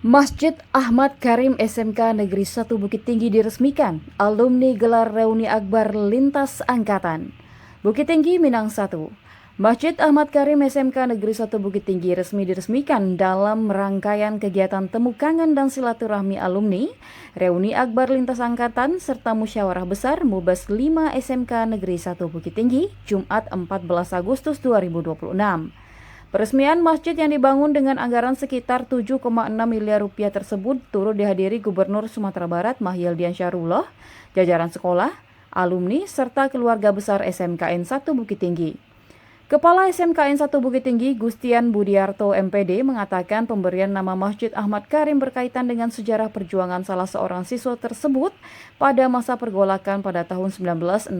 Masjid Ahmad Karim SMK Negeri 1 Bukit Tinggi diresmikan. Alumni gelar reuni akbar lintas angkatan. Bukit Tinggi Minang 1. Masjid Ahmad Karim SMK Negeri 1 Bukit Tinggi resmi diresmikan dalam rangkaian kegiatan temu kangen dan silaturahmi alumni, reuni akbar lintas angkatan, serta musyawarah besar Mubas 5 SMK Negeri 1 Bukit Tinggi, Jumat 14 Agustus 2026. Peresmian masjid yang dibangun dengan anggaran sekitar 7,6 miliar rupiah tersebut turut dihadiri Gubernur Sumatera Barat Mahyil Diansyarullah, jajaran sekolah, alumni, serta keluarga besar SMKN 1 Bukit Tinggi. Kepala SMKN 1 Bukit Tinggi, Gustian Budiarto MPD, mengatakan pemberian nama Masjid Ahmad Karim berkaitan dengan sejarah perjuangan salah seorang siswa tersebut pada masa pergolakan pada tahun 1966.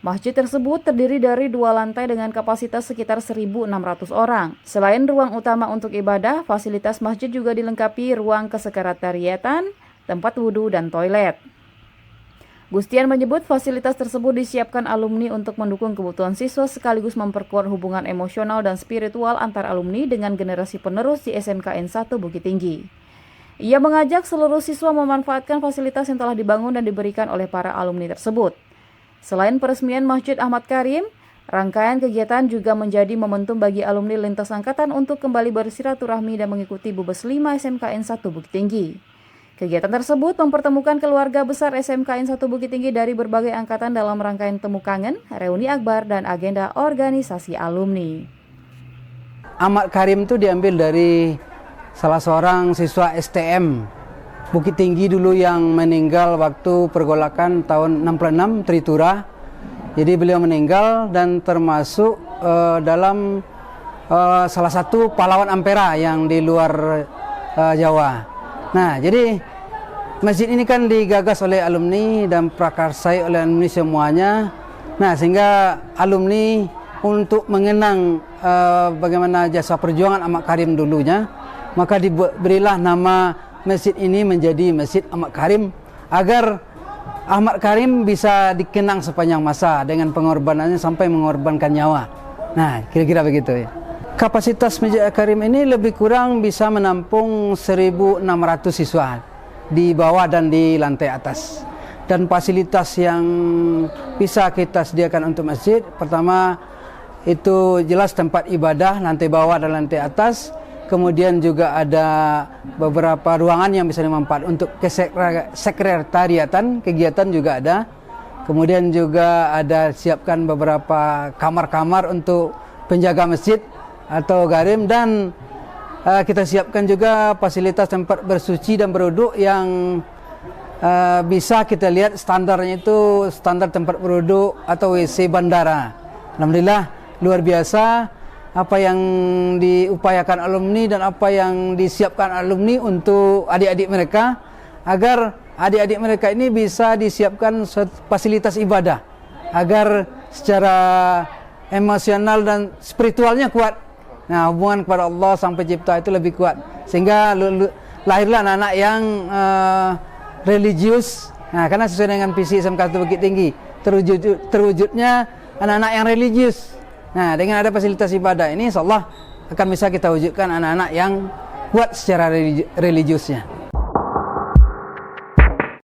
Masjid tersebut terdiri dari 2 lantai dengan kapasitas sekitar 1.600 orang. Selain ruang utama untuk ibadah, fasilitas masjid juga dilengkapi ruang kesekretariatan, tempat wudhu, dan toilet. Gustian menyebut fasilitas tersebut disiapkan alumni untuk mendukung kebutuhan siswa sekaligus memperkuat hubungan emosional dan spiritual antar alumni dengan generasi penerus di SMKN 1 Bukit Tinggi. Ia mengajak seluruh siswa memanfaatkan fasilitas yang telah dibangun dan diberikan oleh para alumni tersebut. Selain peresmian Masjid Ahmad Karim, rangkaian kegiatan juga menjadi momentum bagi alumni lintas angkatan untuk kembali bersilaturahmi dan mengikuti Bubes 5 SMKN 1 Bukit Tinggi. Kegiatan tersebut mempertemukan keluarga besar SMKN 1 Bukit Tinggi dari berbagai angkatan dalam rangkaian temu kangen, reuni akbar, dan agenda organisasi alumni. Ahmad Karim itu diambil dari salah seorang siswa STM Bukit Tinggi dulu yang meninggal waktu pergolakan tahun 66 Tritura. Jadi beliau meninggal dan termasuk dalam salah satu pahlawan Ampera yang di luar Jawa. Nah, jadi masjid ini kan digagas oleh alumni dan prakarsai oleh alumni semuanya. Nah, sehingga alumni untuk mengenang bagaimana jasa perjuangan Ahmad Karim dulunya, maka diberilah nama masjid ini menjadi Masjid Ahmad Karim agar Ahmad Karim bisa dikenang sepanjang masa dengan pengorbanannya sampai mengorbankan nyawa. Nah, kira-kira begitu ya. Kapasitas Masjid Ahmad Karim ini lebih kurang bisa menampung 1.600 siswa di bawah dan di lantai atas. Dan fasilitas yang bisa kita sediakan untuk masjid, pertama itu jelas tempat ibadah, lantai bawah dan lantai atas. Kemudian juga ada beberapa ruangan yang bisa dimanfaatkan untuk sekretariatan, kegiatan juga ada. Kemudian juga ada siapkan beberapa kamar-kamar untuk penjaga masjid atau garim, dan kita siapkan juga fasilitas tempat bersuci dan berwuduk yang bisa kita lihat standarnya itu standar tempat berwuduk atau WC bandara. Alhamdulillah luar biasa apa yang diupayakan alumni dan apa yang disiapkan alumni untuk adik-adik mereka, agar adik-adik mereka ini bisa disiapkan fasilitas ibadah agar secara emosional dan spiritualnya kuat. Nah, hubungan kepada Allah Sang Pencipta itu lebih kuat, sehingga lahirlah anak-anak yang religius. Nah, karena sesuai dengan visi SMK 1 Bukit Tinggi, terwujudnya anak-anak yang religius. Nah, dengan ada fasilitas ibadah ini, insyaallah akan bisa kita wujudkan anak-anak yang kuat secara religiusnya.